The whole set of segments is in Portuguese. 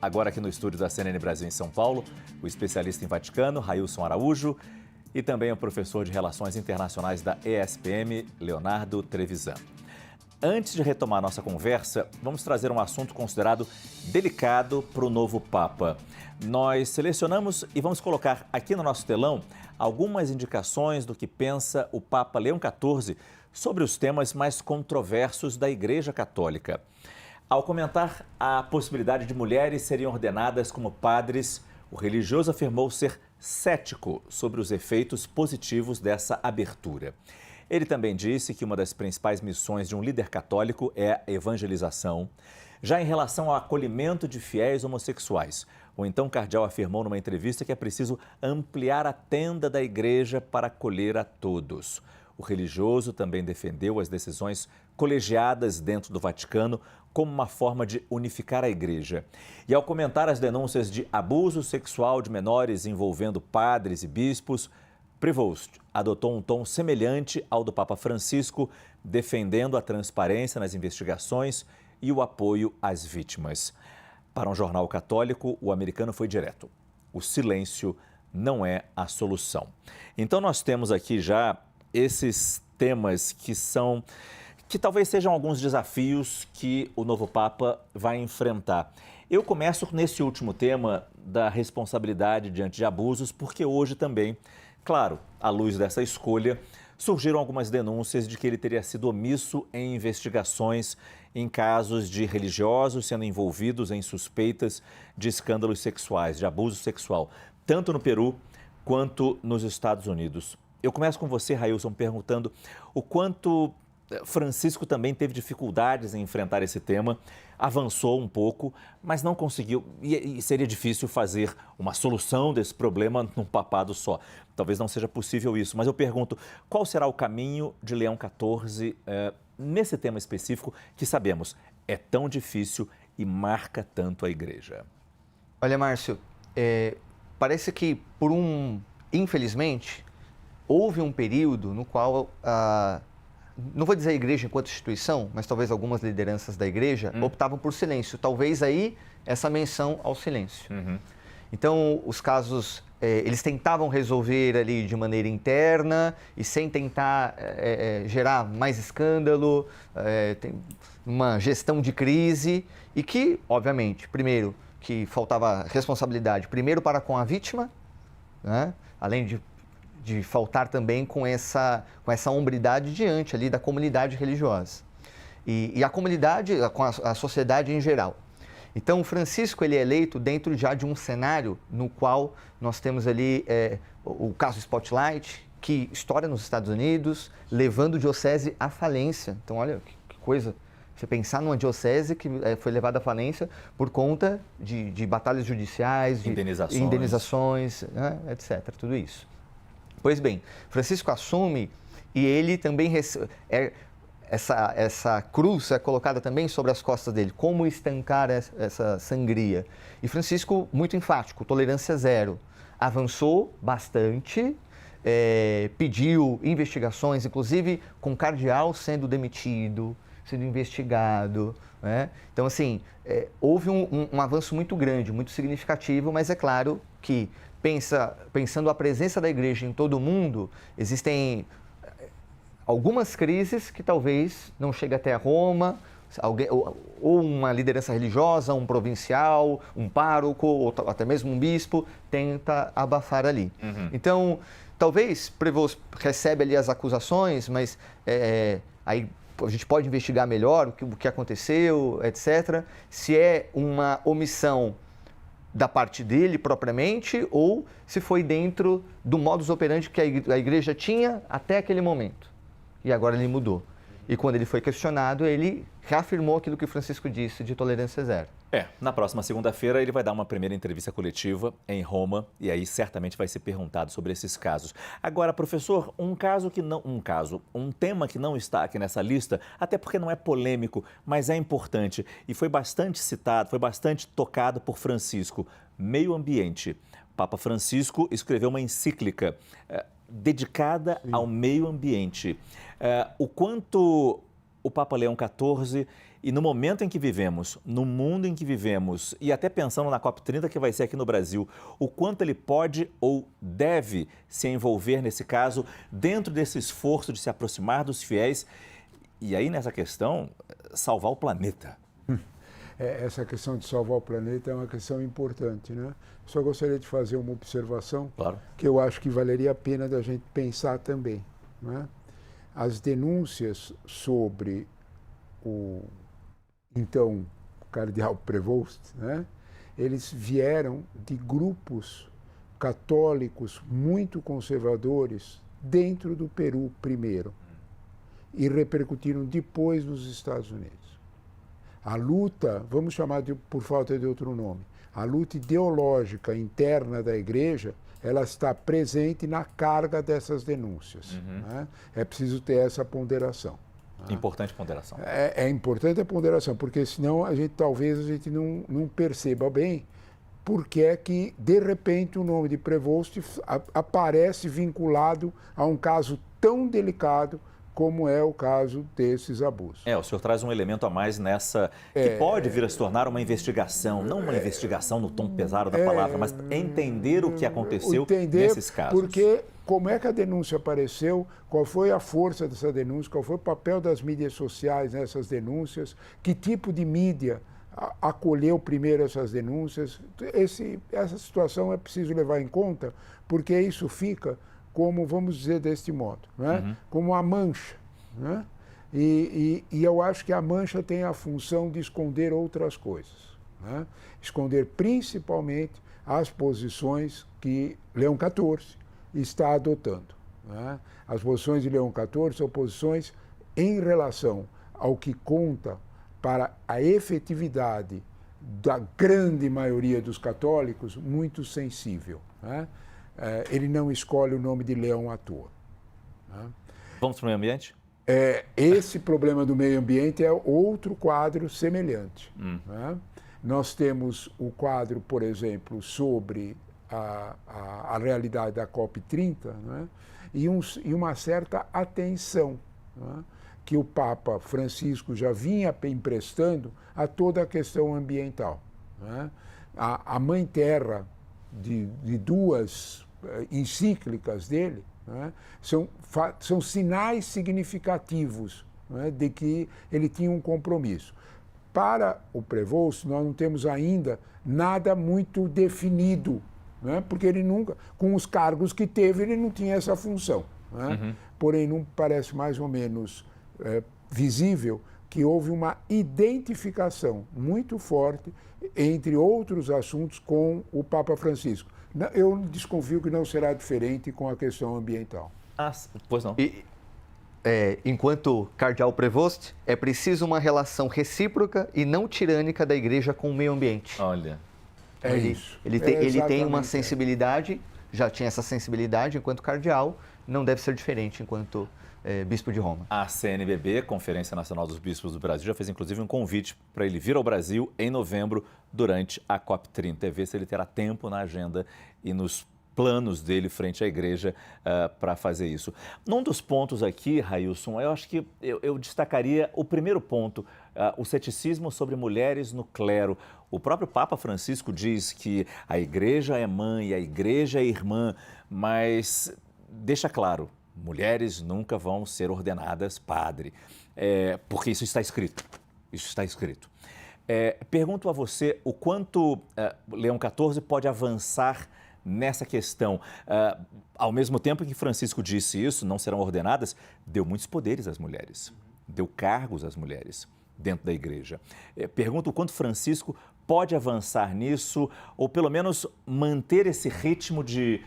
Agora aqui no estúdio da CNN Brasil em São Paulo, o especialista em Vaticano, Railson Araújo, e também o professor de Relações Internacionais da ESPM, Leonardo Trevisan. Antes de retomar nossa conversa, vamos trazer um assunto considerado delicado para o novo Papa. Nós selecionamos e vamos colocar aqui no nosso telão algumas indicações do que pensa o Papa Leão XIV sobre os temas mais controversos da Igreja Católica. Ao comentar a possibilidade de mulheres serem ordenadas como padres, o religioso afirmou ser cético sobre os efeitos positivos dessa abertura. Ele também disse que uma das principais missões de um líder católico é a evangelização. Já em relação ao acolhimento de fiéis homossexuais, o então cardeal afirmou numa entrevista que é preciso ampliar a tenda da igreja para acolher a todos. O religioso também defendeu as decisões colegiadas dentro do Vaticano como uma forma de unificar a igreja. E ao comentar as denúncias de abuso sexual de menores envolvendo padres e bispos, Prevost adotou um tom semelhante ao do Papa Francisco, defendendo a transparência nas investigações e o apoio às vítimas. Para um jornal católico, o americano foi direto: o silêncio não é a solução. Então nós temos aqui já esses temas que talvez sejam alguns desafios que o novo Papa vai enfrentar. Eu começo nesse último tema da responsabilidade diante de abusos, porque hoje também, claro, à luz dessa escolha, surgiram algumas denúncias de que ele teria sido omisso em investigações em casos de religiosos sendo envolvidos em suspeitas de escândalos sexuais, de abuso sexual, tanto no Peru quanto nos Estados Unidos. Eu começo com você, Railson, perguntando o quanto Francisco também teve dificuldades em enfrentar esse tema, avançou um pouco, mas não conseguiu, e seria difícil fazer uma solução desse problema num papado só. Talvez não seja possível isso, mas eu pergunto, qual será o caminho de Leão XIV nesse tema específico que sabemos é tão difícil e marca tanto a Igreja? Olha, Márcio, parece que infelizmente, houve um período no qual não vou dizer a igreja enquanto instituição, mas talvez algumas lideranças da igreja optavam por silêncio. Talvez aí essa menção ao silêncio. Então, os casos, eles tentavam resolver ali de maneira interna e sem tentar gerar mais escândalo, uma gestão de crise e que, obviamente, primeiro, que faltava responsabilidade, primeiro para com a vítima, né? Além de faltar também com essa hombridade diante ali da comunidade religiosa e a comunidade, com a sociedade em geral. Então, Francisco ele é eleito dentro já de um cenário no qual nós temos ali o caso Spotlight, que estoura nos Estados Unidos, levando diocese à falência. Então, olha que coisa, você pensar numa diocese que foi levada à falência por conta de batalhas judiciais, de indenizações, né, etc., tudo isso. Pois bem, Francisco assume e ele também essa cruz é colocada também sobre as costas dele, como estancar essa sangria. E Francisco, muito enfático, tolerância zero, avançou bastante, pediu investigações, inclusive com o cardeal sendo demitido, sendo investigado, né? Então, assim, houve um avanço muito grande, muito significativo, mas é claro que pensando a presença da igreja em todo o mundo, existem algumas crises que talvez não cheguem até a Roma, ou uma liderança religiosa, um provincial, um pároco, ou até mesmo um bispo, tenta abafar ali. Então, talvez Prevost recebe ali as acusações, mas aí a gente pode investigar melhor o que aconteceu, etc. Se é uma omissão da parte dele propriamente ou se foi dentro do modus operandi que a igreja tinha até aquele momento. E agora ele mudou. E quando ele foi questionado, ele reafirmou aquilo que Francisco disse de tolerância zero. Na próxima segunda-feira ele vai dar uma primeira entrevista coletiva em Roma e aí certamente vai ser perguntado sobre esses casos. Agora, professor, um tema que não está aqui nessa lista, até porque não é polêmico, mas é importante e foi bastante citado, foi bastante tocado por Francisco: meio ambiente. Papa Francisco escreveu uma encíclica dedicada ao meio ambiente. O quanto o Papa Leão XIV E no momento em que vivemos, no mundo em que vivemos, e até pensando na COP30 que vai ser aqui no Brasil, o quanto ele pode ou deve se envolver nesse caso, dentro desse esforço de se aproximar dos fiéis e aí nessa questão, salvar o planeta. Essa questão de salvar o planeta é uma questão importante, né? Só gostaria de fazer uma observação, claro, que eu acho que valeria a pena da gente pensar também, né? As denúncias sobre o então cardeal Prevost, né? Eles vieram de grupos católicos muito conservadores dentro do Peru primeiro e repercutiram depois nos Estados Unidos. A luta, vamos chamar por falta de outro nome, a luta ideológica interna da igreja, ela está presente na carga dessas denúncias. Né? É preciso ter essa ponderação. Importante ponderação. É importante a ponderação, porque senão talvez a gente não perceba bem porque é que, de repente, o nome de Prevost aparece vinculado a um caso tão delicado como é o caso desses abusos. O senhor traz um elemento a mais nessa, que pode vir a se tornar uma investigação, não uma investigação no tom pesado da palavra, mas entender o que aconteceu nesses casos. Porque como é que a denúncia apareceu, qual foi a força dessa denúncia, qual foi o papel das mídias sociais nessas denúncias, que tipo de mídia acolheu primeiro essas denúncias. Essa situação é preciso levar em conta, porque isso fica como, vamos dizer deste modo, né? Como a mancha. Né? E eu acho que a mancha tem a função de esconder outras coisas. Né? Esconder principalmente as posições que Leão XIV está adotando. Né? As posições de Leão XIV são posições em relação ao que conta para a efetividade da grande maioria dos católicos, muito sensível. Né? Ele não escolhe o nome de Leão à toa. Né? Vamos para o meio ambiente? Esse problema do meio ambiente é outro quadro semelhante. Né? Nós temos o quadro, por exemplo, sobre a realidade da COP30, né? e uma certa atenção, né? Que o Papa Francisco já vinha emprestando a toda a questão ambiental. Né? A Mãe Terra, de duas encíclicas dele, né? São sinais significativos, né? De que ele tinha um compromisso. Para o Prevost, nós não temos ainda nada muito definido, né? Porque ele nunca, com os cargos que teve, ele não tinha essa função. Né? Porém, não parece mais ou menos visível que houve uma identificação muito forte, entre outros assuntos, com o Papa Francisco. Eu desconfio que não será diferente com a questão ambiental. Pois não. Enquanto cardeal Prevost, é preciso uma relação recíproca e não tirânica da igreja com o meio ambiente. Olha. Ele tem uma sensibilidade, já tinha essa sensibilidade enquanto cardeal, não deve ser diferente enquanto bispo de Roma. A CNBB, Conferência Nacional dos Bispos do Brasil, já fez inclusive um convite para ele vir ao Brasil em novembro durante a COP30, ver se ele terá tempo na agenda e nos planos dele frente à igreja para fazer isso. Num dos pontos aqui, Railson, eu acho que eu destacaria o primeiro ponto, o ceticismo sobre mulheres no clero. O próprio Papa Francisco diz que a igreja é mãe, a igreja é irmã, mas deixa claro, mulheres nunca vão ser ordenadas padre, porque isso está escrito. Isso está escrito. Pergunto a você o quanto Leão XIV pode avançar nessa questão. Ao mesmo tempo que Francisco disse isso, não serão ordenadas, deu muitos poderes às mulheres, deu cargos às mulheres dentro da igreja. Pergunto o quanto Francisco pode avançar nisso, ou pelo menos manter esse ritmo de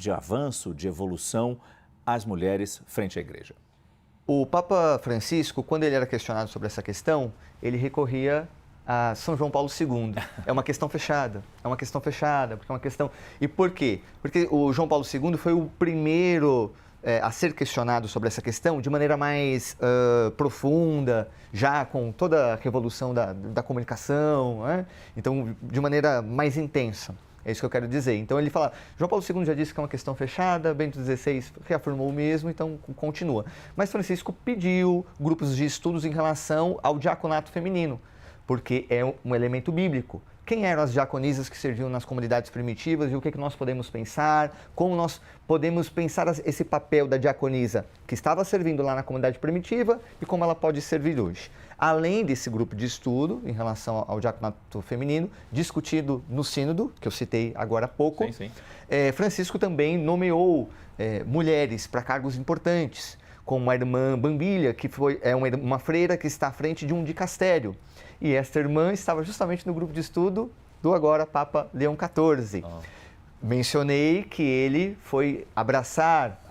avanço, de evolução às mulheres frente à igreja. O Papa Francisco, quando ele era questionado sobre essa questão, ele recorria a São João Paulo II. É uma questão fechada, porque é uma questão... E por quê? Porque o João Paulo II foi o primeiro a ser questionado sobre essa questão de maneira mais profunda, já com toda a revolução da comunicação, né? Então, de maneira mais intensa. É isso que eu quero dizer. Então ele fala, João Paulo II já disse que é uma questão fechada, Bento XVI reafirmou o mesmo, então continua. Mas Francisco pediu grupos de estudos em relação ao diaconato feminino, porque é um elemento bíblico. Quem eram as diaconisas que serviam nas comunidades primitivas e o que nós podemos pensar, como nós podemos pensar esse papel da diaconisa que estava servindo lá na comunidade primitiva e como ela pode servir hoje. Além desse grupo de estudo em relação ao diaconato feminino, discutido no sínodo, que eu citei agora há pouco, Francisco também nomeou mulheres para cargos importantes, como a irmã Bambilha, que é uma freira que está à frente de um dicastério. E esta irmã estava justamente no grupo de estudo do agora Papa Leão XIV. Mencionei que ele foi abraçar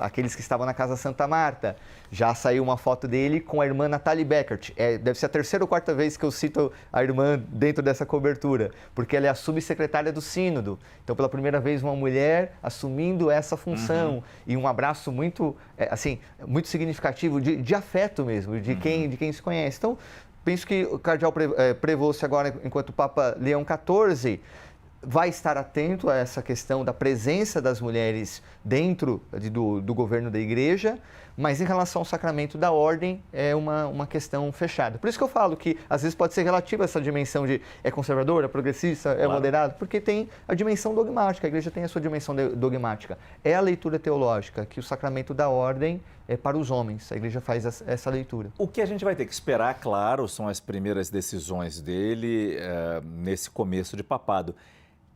aqueles que estavam na Casa Santa Marta. Já saiu uma foto dele com a irmã Natalie Beckert. Deve ser a terceira ou quarta vez que eu cito a irmã dentro dessa cobertura, porque ela é a subsecretária do Sínodo. Então, pela primeira vez, uma mulher assumindo essa função. E um abraço muito, muito significativo, de afeto mesmo, de quem se conhece. Então, penso que o cardeal Prevost agora, enquanto Papa Leão XIV, vai estar atento a essa questão da presença das mulheres dentro do governo da Igreja, mas em relação ao sacramento da ordem é uma questão fechada. Por isso que eu falo que às vezes pode ser relativa essa dimensão de é conservadora, é progressista, é moderado, porque tem a dimensão dogmática, a Igreja tem a sua dimensão dogmática. É a leitura teológica, que o sacramento da ordem é para os homens, a Igreja faz essa leitura. O que a gente vai ter que esperar, claro, são as primeiras decisões dele nesse começo de papado,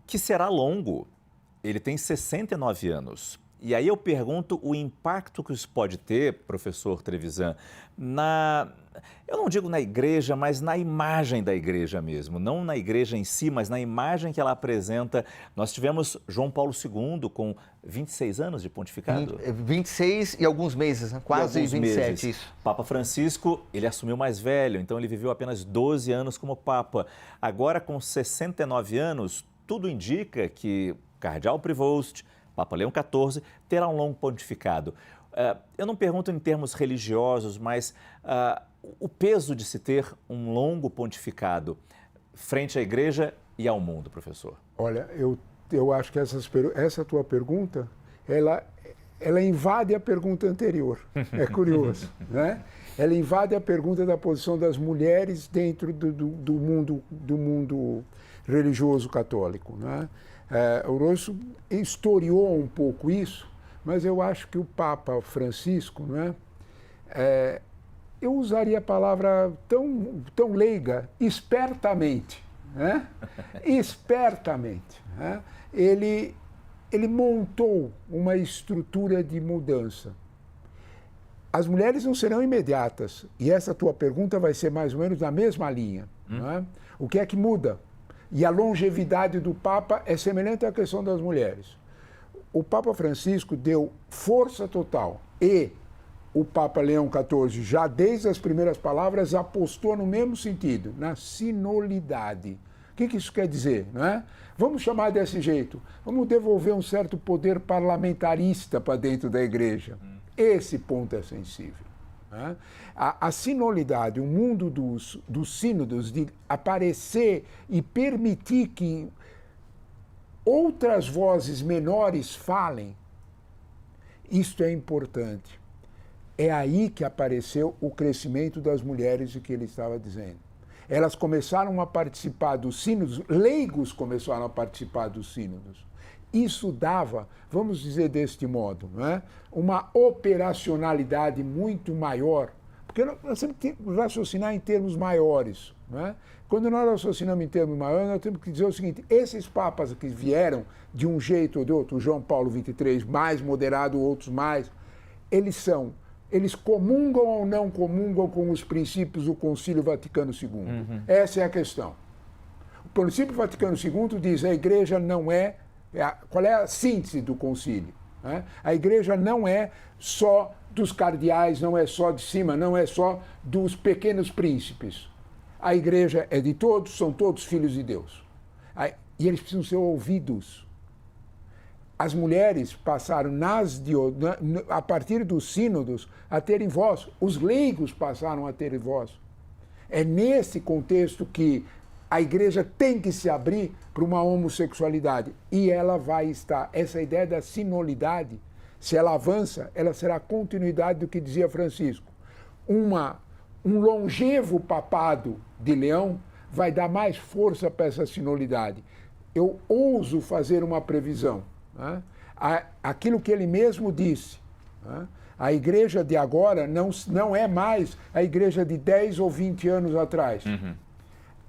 que será longo. Ele tem 69 anos. E aí eu pergunto o impacto que isso pode ter, professor Trevisan, eu não digo na igreja, mas na imagem da igreja mesmo. Não na igreja em si, mas na imagem que ela apresenta. Nós tivemos João Paulo II com 26 anos de pontificado. 26 e alguns meses, né? Quase 27, meses. Isso. Papa Francisco, ele assumiu mais velho, então ele viveu apenas 12 anos como Papa. Agora, com 69 anos, tudo indica que o cardeal Prevost, Papa Leão XIV, terá um longo pontificado. Eu não pergunto em termos religiosos, mas o peso de se ter um longo pontificado frente à Igreja e ao mundo, professor. Olha, eu acho que essa tua pergunta, ela invade a pergunta anterior. É curioso, né? Ela invade a pergunta da posição das mulheres dentro do mundo religioso católico, né? O Rosso historiou um pouco isso, mas eu acho que o Papa Francisco, né, eu usaria a palavra tão leiga, espertamente, né? Espertamente, né? Ele montou uma estrutura de mudança. As mulheres não serão imediatas, e essa tua pergunta vai ser mais ou menos na mesma linha. Né? O que é que muda? E a longevidade do Papa é semelhante à questão das mulheres. O Papa Francisco deu força total e o Papa Leão XIV, já desde as primeiras palavras, apostou no mesmo sentido, na sinodalidade. O que isso quer dizer? Não é? Vamos chamar desse jeito, vamos devolver um certo poder parlamentarista para dentro da Igreja. Esse ponto é sensível. Né? A sinodalidade, o mundo dos sínodos, de aparecer e permitir que outras vozes menores falem, isto é importante. É aí que apareceu o crescimento das mulheres de que ele estava dizendo. Elas começaram a participar dos sínodos, leigos começaram a participar dos sínodos. Isso dava, vamos dizer deste modo, né, uma operacionalidade muito maior, porque nós temos que raciocinar em termos maiores. Né? Quando nós raciocinamos em termos maiores, nós temos que dizer o seguinte: esses papas que vieram de um jeito ou de outro, João Paulo XXIII mais moderado, outros mais, eles comungam ou não comungam com os princípios do Concílio Vaticano II? Essa é a questão. O Concílio Vaticano II diz que a Igreja não é... Qual é a síntese do concílio? Né? A Igreja não é só dos cardeais, não é só de cima, não é só dos pequenos príncipes. A Igreja é de todos, são todos filhos de Deus. E eles precisam ser ouvidos. As mulheres passaram, a partir dos sínodos, a terem voz. Os leigos passaram a terem voz. É nesse contexto que a igreja tem que se abrir para uma homossexualidade. E ela vai estar, essa ideia da sinodalidade, se ela avança, ela será a continuidade do que dizia Francisco. Um longevo papado de Leão vai dar mais força para essa sinodalidade. Eu ouso fazer uma previsão. Né? Aquilo que ele mesmo disse, né? A igreja de agora não é mais a igreja de 10 ou 20 anos atrás. Uhum.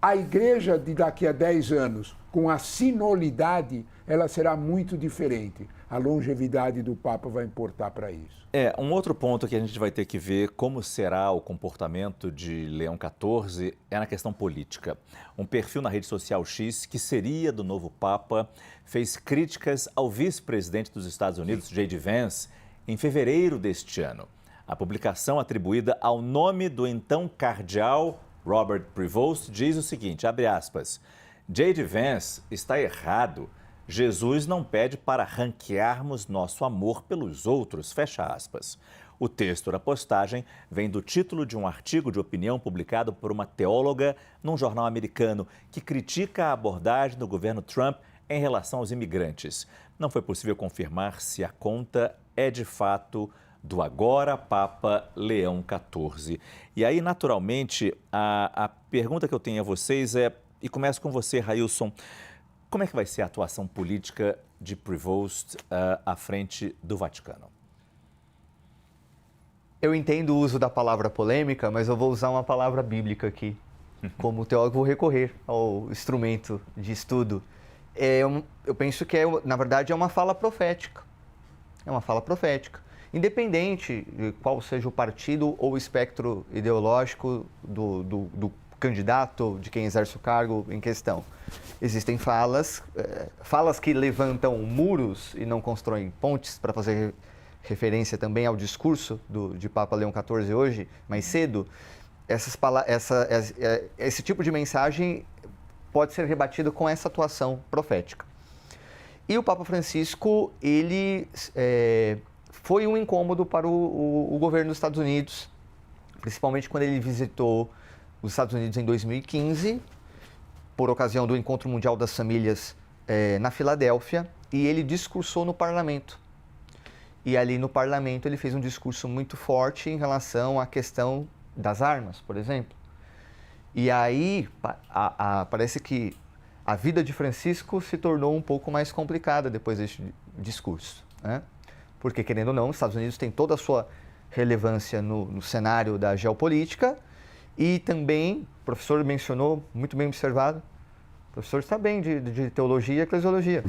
A igreja de daqui a 10 anos, com a sinodalidade, ela será muito diferente. A longevidade do Papa vai importar para isso. Um outro ponto que a gente vai ter que ver como será o comportamento de Leão XIV é na questão política. Um perfil na rede social X, que seria do novo Papa, fez críticas ao vice-presidente dos Estados Unidos, J.D. Vance, em fevereiro deste ano. A publicação atribuída ao nome do então cardeal Robert Prevost diz o seguinte, abre aspas, J.D. Vance está errado. Jesus não pede para ranquearmos nosso amor pelos outros, fecha aspas. O texto da postagem vem do título de um artigo de opinião publicado por uma teóloga num jornal americano que critica a abordagem do governo Trump em relação aos imigrantes. Não foi possível confirmar se a conta é de fato do agora Papa Leão XIV. E aí, naturalmente, a pergunta que eu tenho a vocês é, e começo com você, Railson, como é que vai ser a atuação política de Prevost à frente do Vaticano? Eu entendo o uso da palavra polêmica, mas eu vou usar uma palavra bíblica aqui. Como teólogo, vou recorrer ao instrumento de estudo. Eu penso que, na verdade, é uma fala profética. É uma fala profética. Independente de qual seja o partido ou o espectro ideológico do candidato, de quem exerce o cargo em questão. Existem falas que levantam muros e não constroem pontes, para fazer referência também ao discurso de Papa Leão XIV hoje, mais cedo. Esse tipo de mensagem pode ser rebatido com essa atuação profética. E o Papa Francisco, ele foi um incômodo para o governo dos Estados Unidos, principalmente quando ele visitou os Estados Unidos em 2015, por ocasião do Encontro Mundial das Famílias na Filadélfia, e ele discursou no parlamento. E ali no parlamento ele fez um discurso muito forte em relação à questão das armas, por exemplo. E aí parece que a vida de Francisco se tornou um pouco mais complicada depois desse discurso, né? Porque, querendo ou não, os Estados Unidos têm toda a sua relevância no cenário da geopolítica e também, o professor mencionou, muito bem observado, o professor está bem de teologia e eclesiologia,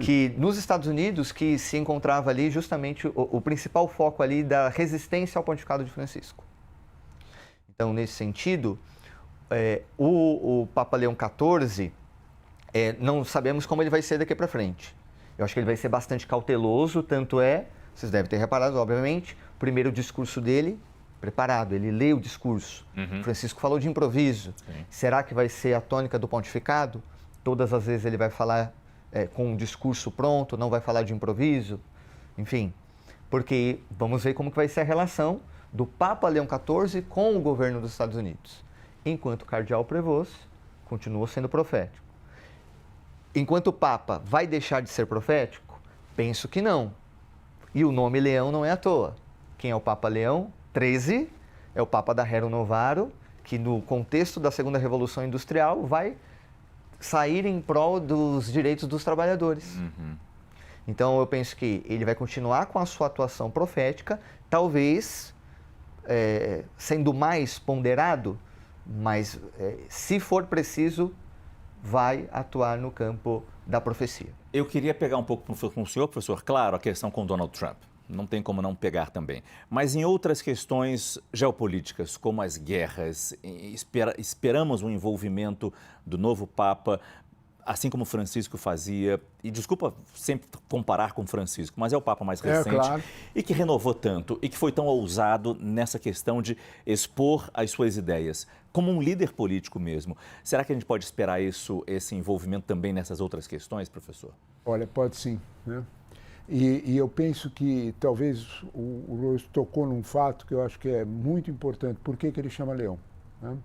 que nos Estados Unidos que se encontrava ali justamente o principal foco ali da resistência ao pontificado de Francisco. Então, nesse sentido, o Papa Leão XIV, não sabemos como ele vai ser daqui para frente. Eu acho que ele vai ser bastante cauteloso, tanto vocês devem ter reparado, obviamente, o primeiro discurso dele, preparado, ele lê o discurso. Uhum. Francisco falou de improviso. Sim. Será que vai ser a tônica do pontificado? Todas as vezes ele vai falar com um discurso pronto, não vai falar de improviso? Enfim, porque vamos ver como que vai ser a relação do Papa Leão XIV com o governo dos Estados Unidos. Enquanto o cardeal Prevost continua sendo profético. Enquanto o Papa vai deixar de ser profético? Penso que não. E o nome Leão não é à toa. Quem é o Papa Leão XIII? É o Papa da Rerum Novarum, que no contexto da Segunda Revolução Industrial vai sair em prol dos direitos dos trabalhadores. Uhum. Então eu penso que ele vai continuar com a sua atuação profética, talvez sendo mais ponderado, mas se for preciso, vai atuar no campo da profecia. Eu queria pegar um pouco com o senhor, professor, claro, a questão com Donald Trump. Não tem como não pegar também. Mas em outras questões geopolíticas, como as guerras, esperamos um envolvimento do novo Papa, assim como Francisco fazia, e desculpa sempre comparar com Francisco, mas é o Papa mais recente, claro. E que renovou tanto, e que foi tão ousado nessa questão de expor as suas ideias, como um líder político mesmo. Será que a gente pode esperar esse envolvimento também nessas outras questões, professor? Olha, pode sim, né? E eu penso que talvez o Louis tocou num fato que eu acho que é muito importante. Por que ele chama Leão? Né?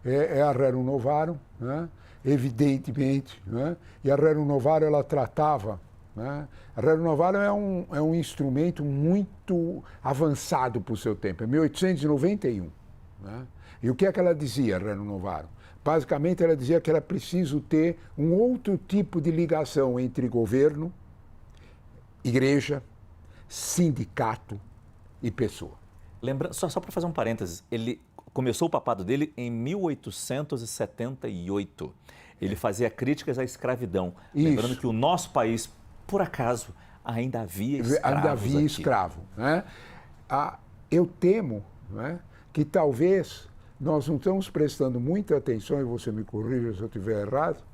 é a Rerum Novarum, né? Evidentemente, né? E a Rerum Novarum ela tratava, né? A Rerum Novarum é um instrumento muito avançado para o seu tempo, é 1891. Né? E o que é que ela dizia, a Rerum Novarum? Basicamente, ela dizia que era preciso ter um outro tipo de ligação entre governo, igreja, sindicato e pessoa. Lembrando, só para fazer um parênteses, ele começou o papado dele em 1878. Ele fazia críticas à escravidão. Isso. Lembrando que o nosso país, por acaso, ainda havia escravos Ainda havia aqui. escravo. Né? Eu temo, né, que talvez nós não estamos prestando muita atenção, e você me corrija se eu estiver errado,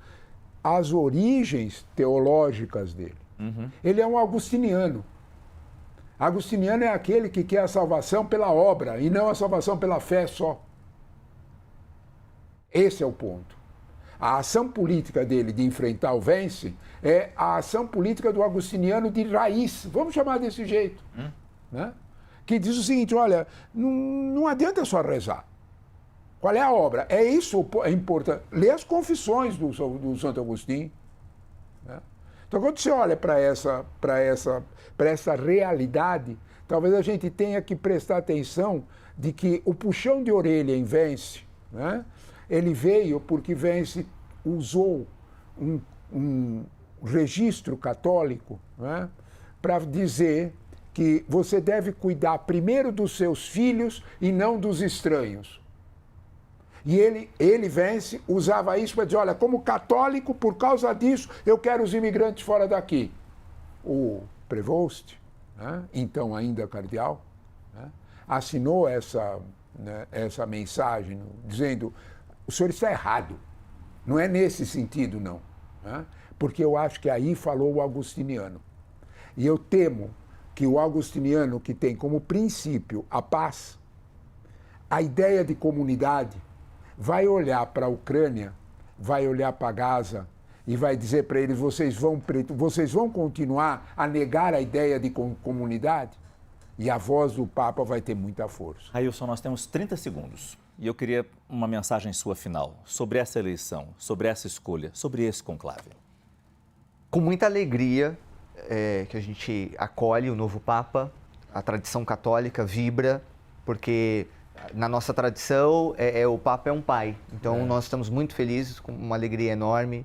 às origens teológicas dele. Uhum. Ele é um agustiniano. Agustiniano é aquele que quer a salvação pela obra e não a salvação pela fé só. Esse é o ponto. A ação política dele de enfrentar o Vence é a ação política do agustiniano de raiz, vamos chamar desse jeito. Né? Que diz o seguinte, olha, não adianta só rezar. Qual é a obra? É isso, é importante. Lê as confissões do Santo Agostinho. Né? Então, quando você olha para essa realidade, talvez a gente tenha que prestar atenção de que o puxão de orelha em Vence, né, ele veio porque Vence usou um registro católico, né, para dizer que você deve cuidar primeiro dos seus filhos e não dos estranhos. E ele Vence, usava isso para dizer, olha, como católico, por causa disso, eu quero os imigrantes fora daqui. O Prevost, né, então ainda cardeal, né, assinou essa mensagem, dizendo, o senhor está errado. Não é nesse sentido, não. Né, porque eu acho que aí falou o agustiniano. E eu temo que o agustiniano, que tem como princípio a paz, a ideia de comunidade, vai olhar para a Ucrânia, vai olhar para Gaza e vai dizer para eles, vocês vão continuar a negar a ideia de comunidade? E a voz do Papa vai ter muita força. Railson, nós temos 30 segundos e eu queria uma mensagem sua final sobre essa eleição, sobre essa escolha, sobre esse conclave. Com muita alegria que a gente acolhe o novo Papa, a tradição católica vibra, porque na nossa tradição, o Papa é um pai. Então, nós estamos muito felizes, com uma alegria enorme.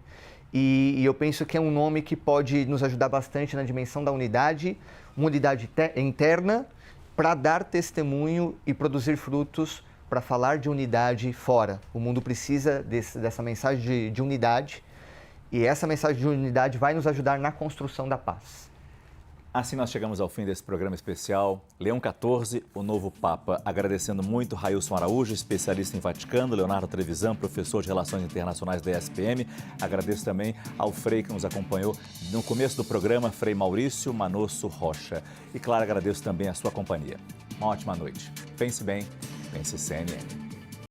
E eu penso que é um nome que pode nos ajudar bastante na dimensão da unidade, uma unidade interna, para dar testemunho e produzir frutos para falar de unidade fora. O mundo precisa dessa mensagem de unidade. E essa mensagem de unidade vai nos ajudar na construção da paz. Assim nós chegamos ao fim desse programa especial. Leão XIV, o novo Papa. Agradecendo muito Railson Araújo, especialista em Vaticano, Leonardo Trevisan, professor de Relações Internacionais da ESPM. Agradeço também ao Frei que nos acompanhou no começo do programa, Frei Maurício Manosso Rocha. E claro, agradeço também a sua companhia. Uma ótima noite. Pense bem, pense CNN.